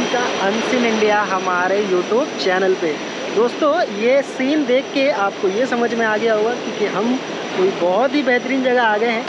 का unseen India हमारे YouTube channel पे। दोस्तों ये सीन देख के आपको ये समझ में आ गया होगा कि हम कोई बहुत ही बेहतरीन जगह आ गए हैं।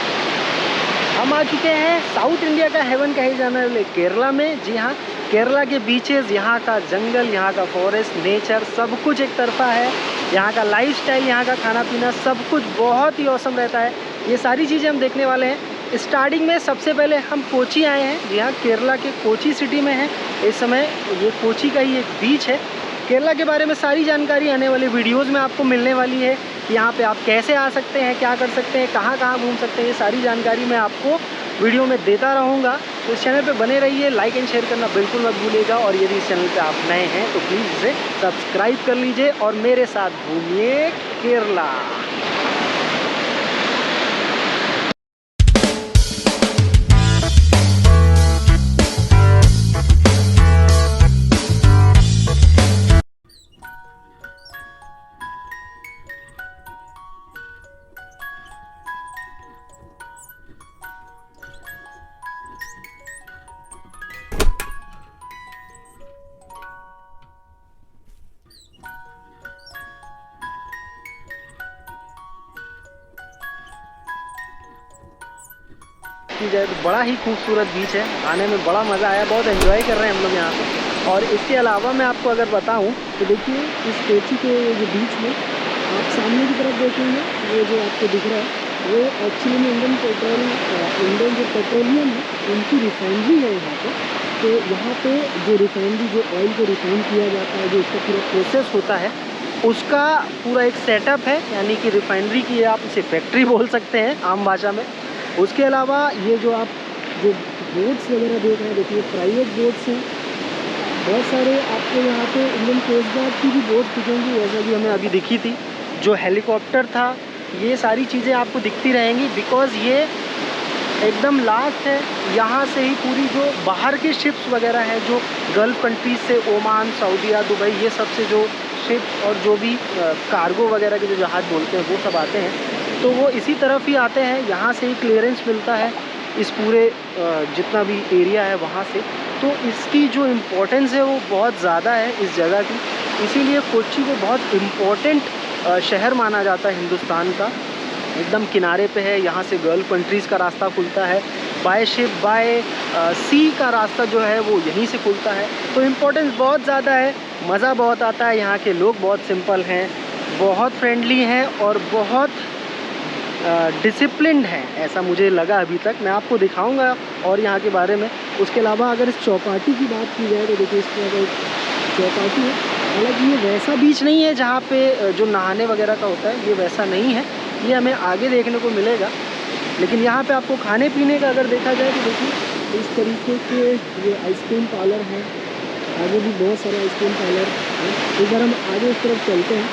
हम आ चुके हैं साउथ इंडिया का हेवन कहे जाने वाले केरला में। जी हाँ, केरला के बीचेस, यहाँ का जंगल, यहाँ का फॉरेस्ट, नेचर सब कुछ एक तरफा है। यहाँ का लाइफस्टाइल, यहाँ का खाना पीना सब कुछ बहुत ही औसम रहता है। ये सारी चीज़ें हम देखने वाले हैं। स्टार्टिंग में सबसे पहले हम कोची आए हैं। जी हाँ, केरला के कोची सिटी में है इस समय। ये कोची का ही एक बीच है। केरला के बारे में सारी जानकारी आने वाले वीडियोस में आपको मिलने वाली है कि यहाँ पे आप कैसे आ सकते हैं, क्या कर सकते हैं, कहाँ कहाँ घूम सकते हैं। ये सारी जानकारी मैं आपको वीडियो में देता रहूँगा। तो इस चैनल पे बने रहिए, लाइक एंड शेयर करना बिल्कुल मत भूलिएगा। और यदि इस चैनल पे आप नए हैं तो प्लीज़ इसे सब्सक्राइब कर लीजिए और मेरे साथ घूमिए केरला। की जाए तो बड़ा ही खूबसूरत बीच है। आने में बड़ा मज़ा आया, बहुत एंजॉय कर रहे हैं हम लोग यहाँ पे। और इसके अलावा मैं आपको अगर बताऊँ तो देखिए इस कोची के जो बीच में आप सामने की तरफ देखेंगे, ये जो आपको दिख रहा है वो एक्चुअली में इंडियन जो पेट्रोलियम है उनकी रिफाइनरी है यहाँ पे। तो यहाँ पे जो रिफाइनरी, जो ऑयल को रिफाइन किया जाता है, जो इसका पूरा प्रोसेस होता है, उसका पूरा एक सेटअप है। यानी कि रिफाइनरी की आप इसे फैक्ट्री बोल सकते हैं आम भाषा में। उसके अलावा ये जो आप जो बोट्स वगैरह देख रहे हैं, देखिए प्राइवेट बोट्स हैं बहुत सारे। आपको यहाँ पे इंडियन कोस्ट गार्ड की भी बोट दिखेंगी, जैसा कि हमें अभी दिखी थी। जो हेलीकॉप्टर था, ये सारी चीज़ें आपको दिखती रहेंगी बिकॉज़ ये एकदम लास्ट है। यहाँ से ही पूरी जो बाहर की शिप्स वगैरह हैं, जो गल्फ़ कंट्रीज से, ओमान, सऊदीया, दुबई, ये सब से जो शिप्स और जो भी कार्गो वगैरह के जो जहाज़ बोलते हैं वो सब आते हैं, तो वो इसी तरफ ही आते हैं। यहाँ से ही क्लियरेंस मिलता है इस पूरे जितना भी एरिया है वहाँ से। तो इसकी जो इम्पोर्टेंस है वो बहुत ज़्यादा है इस जगह की। इसीलिए कोच्चि को बहुत इम्पोर्टेंट शहर माना जाता है हिंदुस्तान का। एकदम किनारे पे है, यहाँ से गल्फ़ कंट्रीज़ का रास्ता खुलता है। बाय शिप, बाय सी का रास्ता जो है वो यहीं से खुलता है। तो इम्पोर्टेंस बहुत ज़्यादा है, मज़ा बहुत आता है। यहाँ के लोग बहुत सिंपल हैं, बहुत फ्रेंडली हैं और बहुत डिसिप्लिन्ड है, ऐसा मुझे लगा अभी तक। मैं आपको दिखाऊंगा और यहाँ के बारे में। उसके अलावा अगर इस चौपाटी की बात की जाए तो देखिए इस तरह का एक चौपाटी है। हालांकि ये वैसा बीच नहीं है जहाँ पे जो नहाने वगैरह का होता है, ये वैसा नहीं है, ये हमें आगे देखने को मिलेगा। लेकिन यहाँ पे आपको खाने पीने का अगर देखा जाए तो देखिए इस तरीके के ये आइसक्रीम पार्लर हैं। आगे भी बहुत सारे आइसक्रीम पार्लर हैं। एक बार हम आगे इस तरफ चलते हैं।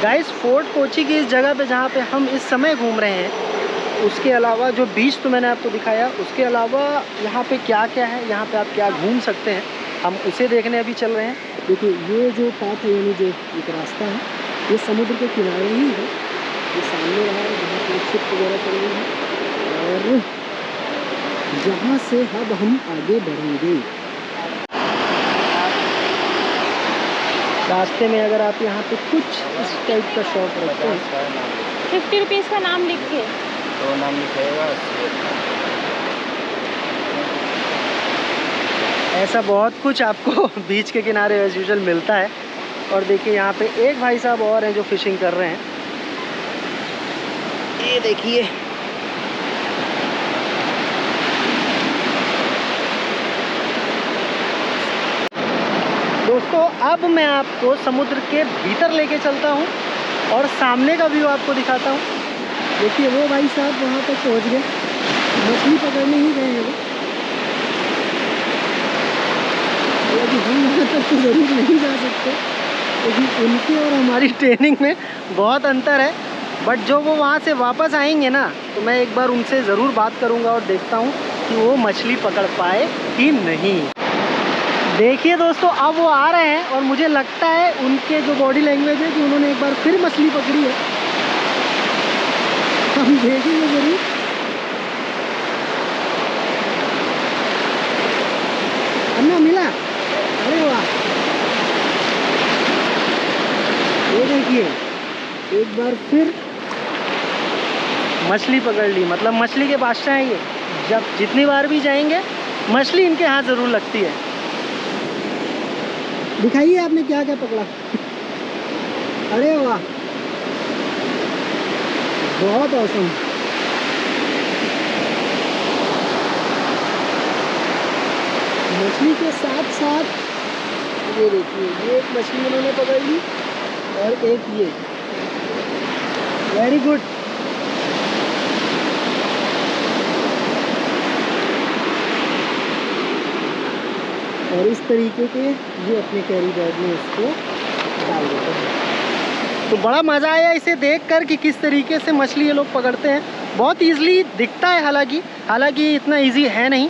गाइस, फोर्ट कोची की इस जगह पे जहाँ पे हम इस समय घूम रहे हैं, उसके अलावा जो बीच तो मैंने आपको दिखाया, उसके अलावा यहाँ पे क्या क्या है, यहाँ पे आप क्या घूम सकते हैं, हम उसे देखने अभी चल रहे हैं। देखिए ये जो पाथ है, यानी जो एक रास्ता है, ये समुद्र के किनारे ही है। ये सामने रहा है जहाँ पे शिप वगैरह चल रही है और यहाँ से अब हम आगे बढ़ेंगे। रास्ते में अगर आप यहाँ पे कुछ इस टाइप का शॉप रखते हैं, 50 रुपीज़ का नाम लिख के, तो नाम लिखेगा। ऐसा बहुत कुछ आपको बीच के किनारे एज यूजुअल मिलता है। और देखिए यहाँ पे एक भाई साहब और हैं जो फिशिंग कर रहे हैं। ये देखिए दोस्तों, अब मैं आपको समुद्र के भीतर लेके चलता हूँ और सामने का व्यू आपको दिखाता हूँ। देखिए वो भाई साहब वहाँ तक पहुँच गए, मछली पकड़ने ही गए हैं वो। हालांकि हम वहाँ तक तो ज़रूर नहीं जा सकते क्योंकि उनकी और हमारी ट्रेनिंग में बहुत अंतर है। बट जो वो वहाँ से वापस आएंगे ना, तो मैं एक बार उनसे ज़रूर बात करूँगा और देखता हूँ कि वो मछली पकड़ पाए कि नहीं। देखिए दोस्तों, अब वो आ रहे हैं और मुझे लगता है उनके जो बॉडी लैंग्वेज है कि उन्होंने एक बार फिर मछली पकड़ी है। हम देखेंगे जरूर। अन्ना मिला, अरे वाह। ये देखिए एक बार फिर मछली पकड़ ली, मतलब मछली के बादशाह हैं ये। जब जितनी बार भी जाएंगे मछली इनके हाथ ज़रूर लगती है। दिखाइए आपने क्या क्या पकड़ा। अरे वाह, बहुत औसम। मछली के साथ साथ ये देखिए, ये एक मछली उन्होंने पकड़ ली और एक ये। Very good. और इस तरीके के ये अपने कैरी बैग में इसको डाल देते हैं। तो बड़ा मज़ा आया इसे देखकर कि किस तरीके से मछली ये लोग पकड़ते हैं। बहुत ईजिली दिखता है, हालांकि इतना इजी है नहीं।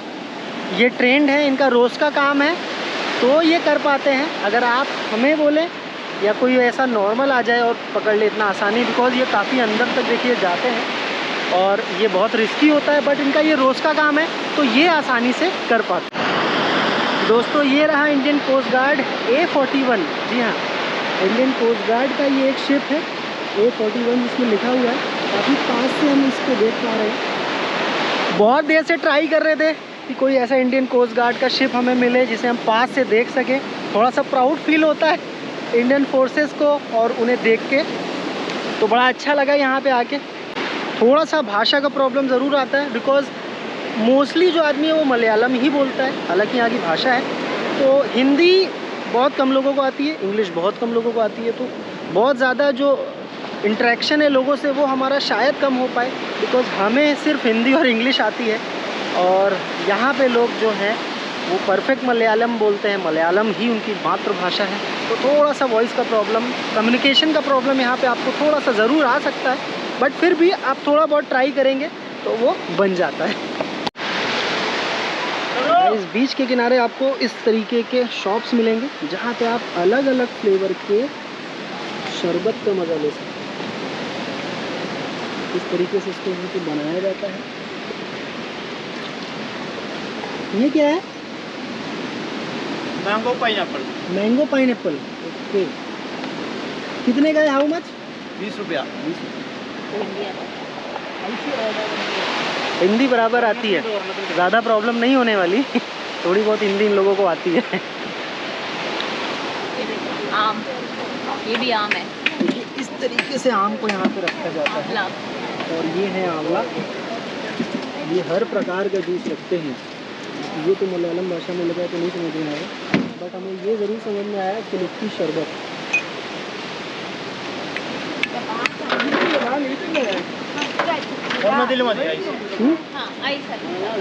ये ट्रेंड है, इनका रोज़ का काम है तो ये कर पाते हैं। अगर आप हमें बोलें या कोई ऐसा नॉर्मल आ जाए और पकड़ ले इतना आसानी, बिकॉज़ ये काफ़ी अंदर तक देखिए जाते हैं और ये बहुत रिस्की होता है, बट इनका ये रोज़ का काम है तो ये आसानी से कर पाते हैं। दोस्तों ये रहा इंडियन कोस्ट गार्ड A41। जी हाँ, इंडियन कोस्ट गार्ड का ये एक शिप है A41 जिसमें लिखा हुआ है। काफ़ी पास से हम इसको देख पा रहे हैं। बहुत देर से ट्राई कर रहे थे कि कोई ऐसा इंडियन कोस्ट गार्ड का शिप हमें मिले जिसे हम पास से देख सकें। थोड़ा सा प्राउड फील होता है इंडियन फोर्सेस को और उन्हें देख के, तो बड़ा अच्छा लगा यहाँ पे आके। थोड़ा सा भाषा का प्रॉब्लम ज़रूर आता है, बिकॉज़ मोस्टली जो आदमी है वो मलयालम ही बोलता है, हालांकि यहाँ की भाषा है। तो हिंदी बहुत कम लोगों को आती है, इंग्लिश बहुत कम लोगों को आती है, तो बहुत ज़्यादा जो इंटरेक्शन है लोगों से वो हमारा शायद कम हो पाए, बिकॉज़ हमें सिर्फ हिंदी और इंग्लिश आती है। और यहाँ पे लोग जो हैं वो परफेक्ट मलयालम बोलते हैं, मलयालम ही उनकी मातृभाषा है। तो थोड़ा सा वॉइस का प्रॉब्लम, कम्युनिकेशन का प्रॉब्लम यहाँ पे आपको थोड़ा सा ज़रूर आ सकता है, बट फिर भी आप थोड़ा बहुत ट्राई करेंगे तो वो बन जाता है। इस बीच के किनारे आपको इस तरीके के शॉप्स मिलेंगे जहाँ पे आप अलग अलग फ्लेवर के शरबत का मज़ा ले सकते हैं। इस तरीके से इसको यहाँ पे बनाया जाता है। ये क्या है? Mango pineapple. Mango pineapple, okay. कितने का है? How much? 20 रुपया। हिंदी बराबर आती है, ज़्यादा प्रॉब्लम नहीं होने वाली। थोड़ी बहुत हिंदी इन लोगों को आती है। आम, ये भी आम है। देखिए इस तरीके से आम को यहाँ पे रखा जाता है। और ये है आंवला। ये हर प्रकार का जूस रखते हैं। ये तो मलयालम भाषा में लगा तो नहीं समझ में आया, बट हमें ये ज़रूर समझ में आया कि लिट्टी शरबत।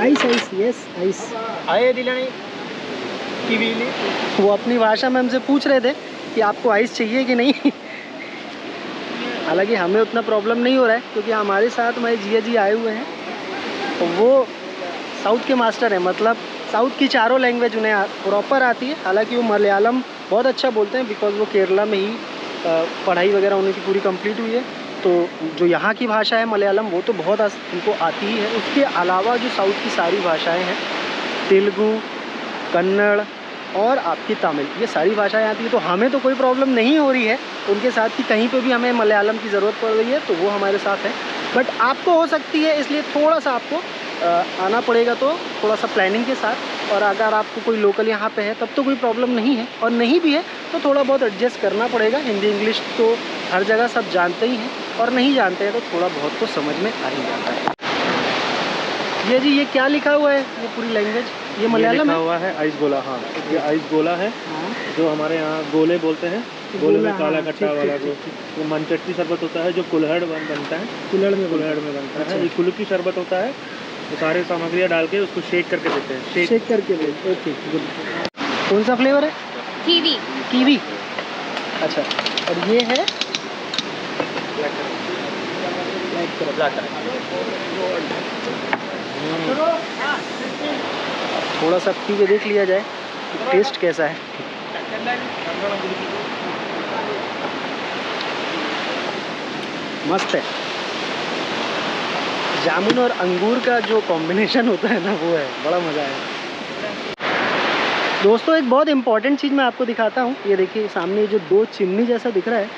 Ice ice, yes ice. आए दिलानी कीवी। वो अपनी भाषा में हमसे पूछ रहे थे कि आपको आइस चाहिए कि नहीं। हालांकि हमें उतना प्रॉब्लम नहीं हो रहा है क्योंकि हमारे साथ हमारे जिया जी आए हुए हैं, तो वो साउथ के मास्टर हैं, मतलब साउथ की चारों लैंग्वेज उन्हें प्रॉपर आती है। हालांकि वो मलयालम बहुत अच्छा बोलते हैं, बिकॉज़ वो केरला में ही पढ़ाई वगैरह उनकी पूरी कंप्लीट हुई है। तो जो यहाँ की भाषा है मलयालम, वो तो बहुत उनको आती ही है। उसके अलावा जो साउथ की सारी भाषाएं हैं, तेलुगु, कन्नड़ और आपकी तमिल, ये सारी भाषाएं आती है। तो हमें तो कोई प्रॉब्लम नहीं हो रही है उनके साथ कि कहीं पे भी हमें मलयालम की ज़रूरत पड़ रही है तो वो हमारे साथ है। बट आपको हो सकती है, इसलिए थोड़ा सा आपको आना पड़ेगा, तो थोड़ा सा प्लानिंग के साथ। और अगर आपको कोई लोकल यहाँ पे है तब तो कोई प्रॉब्लम नहीं है, और नहीं भी है तो थोड़ा बहुत एडजस्ट करना पड़ेगा। हिंदी इंग्लिश तो हर जगह सब जानते ही हैं, और नहीं जानते हैं तो थोड़ा बहुत तो समझ में आ ही जाता है। ये जी, ये क्या लिखा हुआ है? ये पूरी लैंग्वेज, ये मलयालम लिखा है? हुआ है आइस गोला। हाँ, ये आइस गोला है, हाँ, जो हमारे यहाँ गोले बोलते हैं। गोले में काला हाँ, खट्टा ठीक, वाला ठीक, जो ठीक, वो मनचट्टी शरबत होता है, जो कुल्हड़ बनता है। कुल्हड़ में कुल्हड़ में बनता अच्छा। है। ये कुल्हड़ की शरबत होता है, वो सारे सामग्रियाँ डाल के उसको शेक करके देते हैं। शेक करके दे। Okay, good. कौन सा फ्लेवर है? कीवी। कीवी, अच्छा। और ये है थोड़ा सा पी के देख लिया जाए टेस्ट कैसा है। मस्त है। जामुन और अंगूर का जो कॉम्बिनेशन होता है ना, वो है, बड़ा मज़ा है। दोस्तों एक बहुत इंपॉर्टेंट चीज़ मैं आपको दिखाता हूँ। ये देखिए सामने जो 2 चिमनी जैसा दिख रहा है,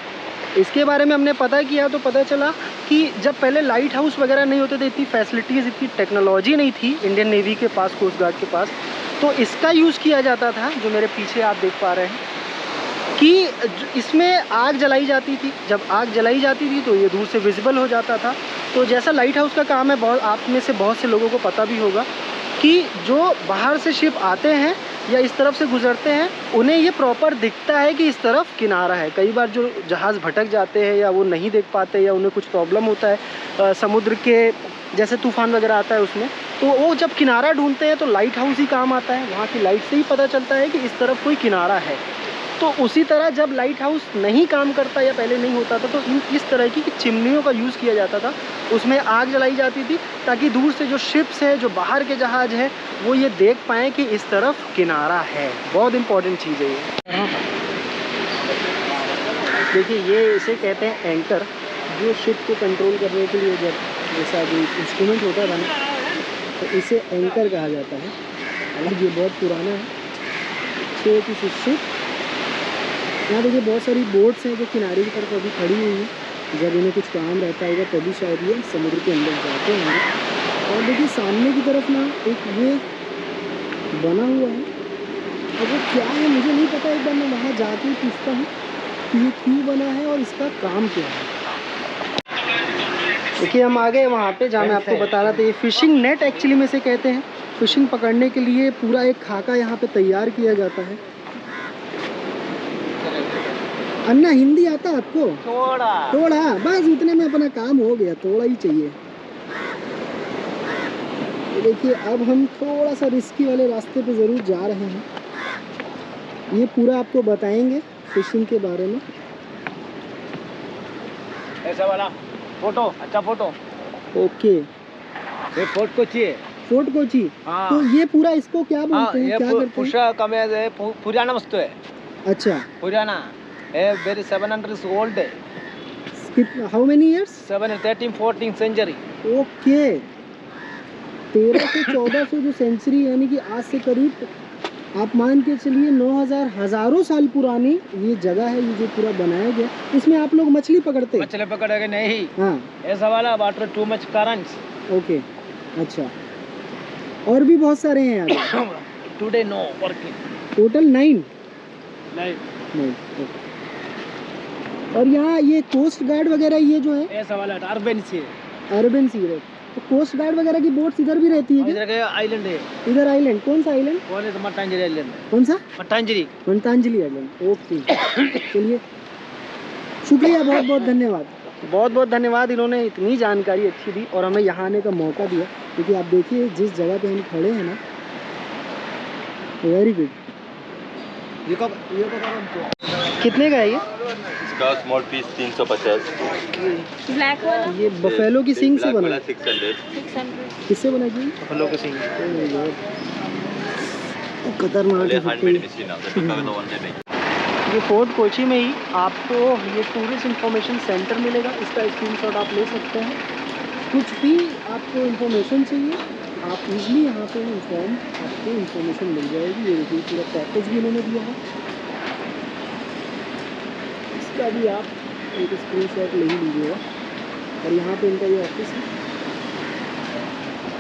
इसके बारे में हमने पता किया तो पता चला कि जब पहले लाइट हाउस वगैरह नहीं होते थे, इतनी फैसिलिटीज़, इतनी टेक्नोलॉजी नहीं थी इंडियन नेवी के पास, कोस्ट गार्ड के पास, तो इसका यूज़ किया जाता था, जो मेरे पीछे आप देख पा रहे हैं, कि इसमें आग जलाई जाती थी। जब आग जलाई जाती थी तो ये दूर से विजिबल हो जाता था। तो जैसा लाइट हाउस का काम है, बहुत आप में से बहुत से लोगों को पता भी होगा कि जो बाहर से शिप आते हैं या इस तरफ से गुजरते हैं, उन्हें ये प्रॉपर दिखता है कि इस तरफ किनारा है। कई बार जो जहाज़ भटक जाते हैं या वो नहीं देख पाते या उन्हें कुछ प्रॉब्लम होता है समुद्र के, जैसे तूफ़ान वगैरह आता है उसमें, तो वो जब किनारा ढूंढते हैं तो लाइट हाउस ही काम आता है। वहाँ की लाइट से ही पता चलता है कि इस तरफ कोई किनारा है। तो उसी तरह जब लाइट हाउस नहीं काम करता या पहले नहीं होता था, तो इस तरह की चिमनियों का यूज़ किया जाता था। उसमें आग जलाई जाती थी ताकि दूर से जो शिप्स है, जो बाहर के जहाज़ हैं, वो ये देख पाएँ कि इस तरफ किनारा है। बहुत इंपॉर्टेंट चीज़ है ये। देखिए ये इसे कहते हैं एंकर, जो शिप को कंट्रोल करने के लिए जब जैसा जो इंस्ट्रूमेंट होता था ना, तो इसे एंकर कहा जाता है। और ये बहुत पुराना है। छोटी सी शिप, यहाँ देखिए बहुत सारी बोट्स हैं जो किनारे की तरफ अभी खड़ी हुई हैं। जब इन्हें कुछ काम रहता होगा तभी शायद ये समुद्र के अंदर जाते होंगे। और देखिए सामने की तरफ ना एक ये बना हुआ है, और वो क्या है मुझे नहीं पता। एक बार मैं वहाँ जाके पूछता हूँ कि ये क्यों बना है और इसका काम क्या है। देखिए हम आ गए वहाँ पे जहाँ मैं आपको बता रहा था। ये फिशिंग नेट एक्चुअली में से कहते हैं। फिशिंग पकड़ने के लिए पूरा एक खाका यहाँ पे तैयार किया जाता है। अन्ना हिंदी आता आपको? थोड़ा थोड़ा, बस उतने में अपना काम हो गया, थोड़ा ही चाहिए। तो देखिए अब हम थोड़ा सा रिस्की वाले रास्ते पे ज़रूर जा रहे हैं। ये पूरा आपको बताएंगे फिशिंग के बारे में। ऐसा वाला फोटो, अच्छा फोटो। ओके, ये फोर्ट कोची है। फोर्ट कोची। हाँ। तो ये पूरा इसको क्या हाँ, बोलते हैं, ये क्या करते हैं? पुष्पा कमेज है, पुराना वस्तु है। अच्छा, पुराना है, वेरी 700 years old है। How many years? 13-14 century. Okay, 1300 से 1400 जो सेंचुरी, यानी कि आज से करीब आप मान के चलिए 9000 हज़ारों साल पुरानी ये जगह है। ये जो पूरा बनाया गया, इसमें आप लोग मछली पकड़ते हैं? मछली पकड़ेंगे नहीं। हाँ, ऐसा वाला water too much currents. Okay, अच्छा। और भी बहुत सारे हैं यहाँ टुडे नो वर्किंग। टोटल 9? नहीं, ओके। और यहाँ ये कोस्ट गार्ड वगैरह ये जो है ऐसा वाला अर्बन सी है। अर्बन सी है, तो कोस्ट गार्ड वगैरह की बोट्स इधर भी रहती है क्या? इधर का आइलैंड है। इधर आइलैंड, कौन सा आइलैंड? कौन है? मट्टांजलि आइलैंड। कौन सा? मट्टांजलि। मंतांजलि आइलैंड, ओके। चलिए, शुक्रिया, बहुत बहुत धन्यवाद। बहुत बहुत धन्यवाद, इन्होंने इतनी जानकारी अच्छी दी और हमें यहाँ आने का मौका दिया। क्योंकि आप देखिए जिस जगह पे हम खड़े हैं ना, वेरी गुड। कितने का है ये? इसका स्मॉल पीस 350। ब्लैक वाला ये बफेलो की सींग से बना है? 600। 600। किससे बना जी? फलों के सिंग। खतरनाक है। हैंडमेड मशीन है। ये फोर्ट कोची में ही आपको ये टूरिस्ट इंफॉर्मेशन सेंटर मिलेगा। इसका स्क्रीनशॉट आप ले सकते हैं। कुछ भी आपको इंफॉर्मेशन चाहिए, आप इजली यहाँ पे आपको इंफॉर्मेशन मिल जाएगी। ये देखिए पूरा पैकेज भी इन्होंने दिया है, इसका भी आप एक स्क्रीनशॉट ले ही लीजिएगा। और यहाँ पे इनका ये ऑफिस है।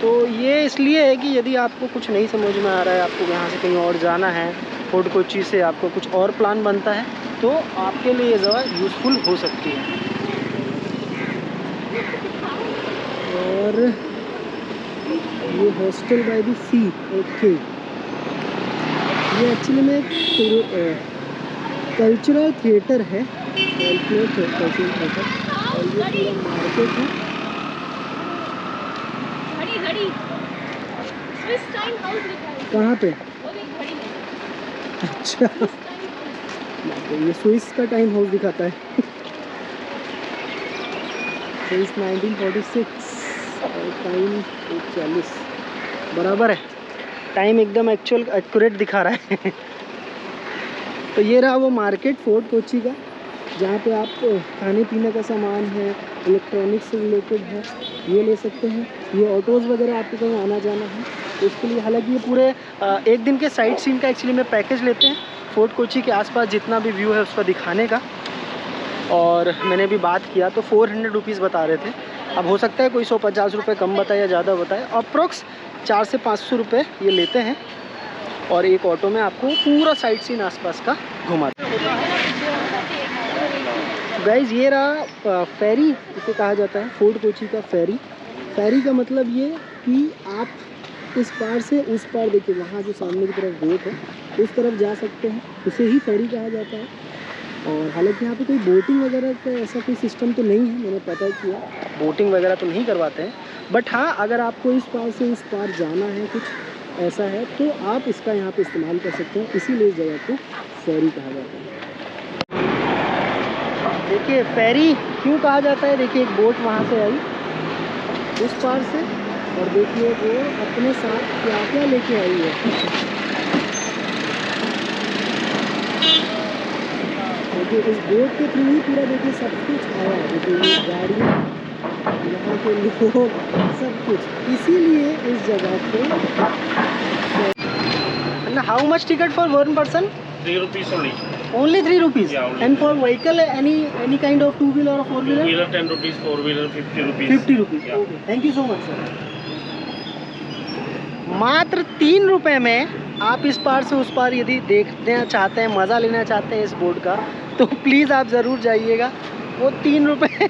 तो ये इसलिए है कि यदि आपको कुछ नहीं समझ में आ रहा है, आपको यहाँ से कहीं और जाना है, फोर्ट कोची से आपको कुछ और प्लान बनता है, तो आपके लिए ये जगह यूज़फुल हो सकती है। और ये hostel by the sea, okay. ये एक्चुअली में एक कल्चरल थिएटर है, कल्चरल थिएटर। और ये पूरा मार्केट है। घड़ी घड़ी स्विस टाइम हाउस लिखा है। कहाँ पे? वो देख घड़ी में। अच्छा, ये स्विस का टाइम हाउस दिखाता है। स्विस 1946 और टाइम 40 बराबर है। टाइम एकदम एक्यूरेट दिखा रहा है। तो ये रहा वो मार्केट फोर्ट कोची का, जहाँ पे आप खाने पीने का सामान है, इलेक्ट्रॉनिक्स से रिलेटेड है, ये ले सकते हैं। ये ऑटोज़ वगैरह आपको कहीं आना जाना है तो उसके लिए, हालांकि ये पूरे एक दिन के साइट सीन का एक्चुअली में पैकेज लेते हैं, फोर्ट कोची के आसपास जितना भी व्यू है उसका दिखाने का। और मैंने भी बात किया तो 400 रुपीज़ बता रहे थे। अब हो सकता है कोई 150 रुपये कम बताए या ज़्यादा बताए। अप्रॉक्स 400 से 500 रुपये ये लेते हैं और एक ऑटो में आपको पूरा साइट सीन आसपास का घुमाते हैं। गाइज ये रहा फेरी, इसे कहा जाता है फोर्ट कोची का फेरी। फेरी का मतलब ये कि आप इस पार से उस पार, देखिए वहाँ जो सामने की तरफ बोट है उस तरफ जा सकते हैं, उसे ही फेरी कहा जाता है। और हालांकि यहाँ पे कोई बोटिंग वगैरह का ऐसा कोई सिस्टम तो नहीं है, मैंने पता किया, बोटिंग वगैरह तो नहीं करवाते हैं। बट हाँ, अगर आपको इस पार से उस पार जाना है, कुछ ऐसा है, तो आप इसका यहाँ पे इस्तेमाल कर सकते हैं, इसीलिए इस जगह को फेरी कहा जाता है। देखिए फेरी क्यों कहा जाता है, देखिए एक बोट वहाँ से आई उस पार से, और देखिए वो अपने साथ क्या क्या लेके आई है। देखिए इस बोट के थ्रू ही पूरा, देखिए सब कुछ आया, देखिए गाड़ियाँ, यहाँ के लोग, सब कुछ, इसीलिए इस जगह को। How much ticket for one person? 3 rupees only. Only 3 rupees. Yeah, only. And for vehicle, any kind of 2-wheeler or 4-wheeler? 2-wheeler 10 rupees, 4-wheeler 50 rupees. 50 rupees. Yeah. Okay. Thank you so much, sir. मात्र 3 रुपए में आप इस पार से उस पार यदि देखना चाहते हैं, मज़ा लेना चाहते हैं इस बोट का, तो प्लीज़ आप ज़रूर जाइएगा। वो 3 रुपये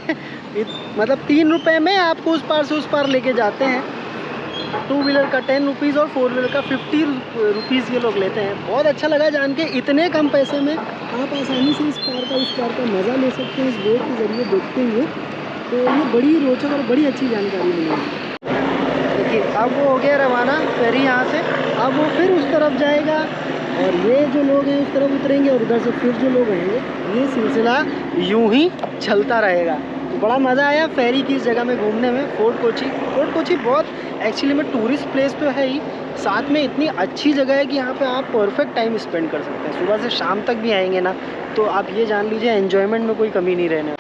मतलब 3 रुपए में आपको उस पार से उस पार लेके जाते हैं। 2-wheeler का 10 रुपीज़ और 4-wheeler का 50 रुपीज़ ये लोग लेते हैं। बहुत अच्छा लगा जान के, इतने कम पैसे में आप आसानी से इस पार का उस पार का मज़ा ले सकते हैं इस बोट के ज़रिए देखते हुए। तो ये बड़ी रोचक और बड़ी अच्छी जानकारी मिली। देखिए अब वो हो गया रवाना फेरी यहाँ से, अब वो फिर उस तरफ जाएगा और ये जो लोग हैं उस तरफ उतरेंगे और उधर से फिर जो लोग आएंगे, ये सिलसिला यूं ही चलता रहेगा। तो बड़ा मज़ा आया फेरी की इस जगह में घूमने में। फोर्ट कोची बहुत एक्चुअली में टूरिस्ट प्लेस तो है ही, साथ में इतनी अच्छी जगह है कि यहाँ पे आप परफेक्ट टाइम स्पेंड कर सकते हैं। सुबह से शाम तक भी आएंगे ना तो आप ये जान लीजिए एन्जॉयमेंट में कोई कमी नहीं रहने।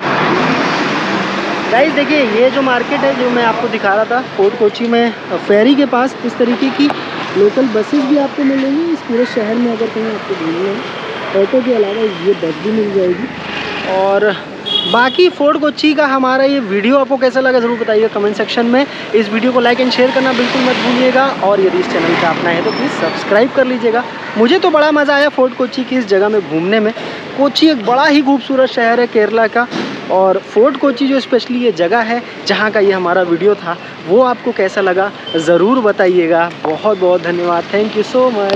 गाइस देखिए ये जो मार्केट है जो मैं आपको दिखा रहा था फोर्ट कोची में, फेरी के पास इस तरीके की लोकल बसेस भी आपको मिलेंगी इस पूरे शहर में। अगर कहीं आपको घूमना है, ऑटो के अलावा ये बस भी मिल जाएगी। और बाकी फोर्ट कोची का हमारा ये वीडियो आपको कैसा लगा ज़रूर बताइए कमेंट सेक्शन में। इस वीडियो को लाइक एंड शेयर करना बिल्कुल मत भूलिएगा, और यदि इस चैनल पे आप नए हैं तो प्लीज़ सब्सक्राइब कर लीजिएगा। मुझे तो बड़ा मज़ा आया फोर्ट कोची की इस जगह में घूमने में। कोची एक बड़ा ही खूबसूरत शहर है केरला का, और फोर्ट कोची जो स्पेशली ये जगह है जहाँ का ये हमारा वीडियो था, वो आपको कैसा लगा ज़रूर बताइएगा। बहुत बहुत धन्यवाद, थैंक यू सो मच।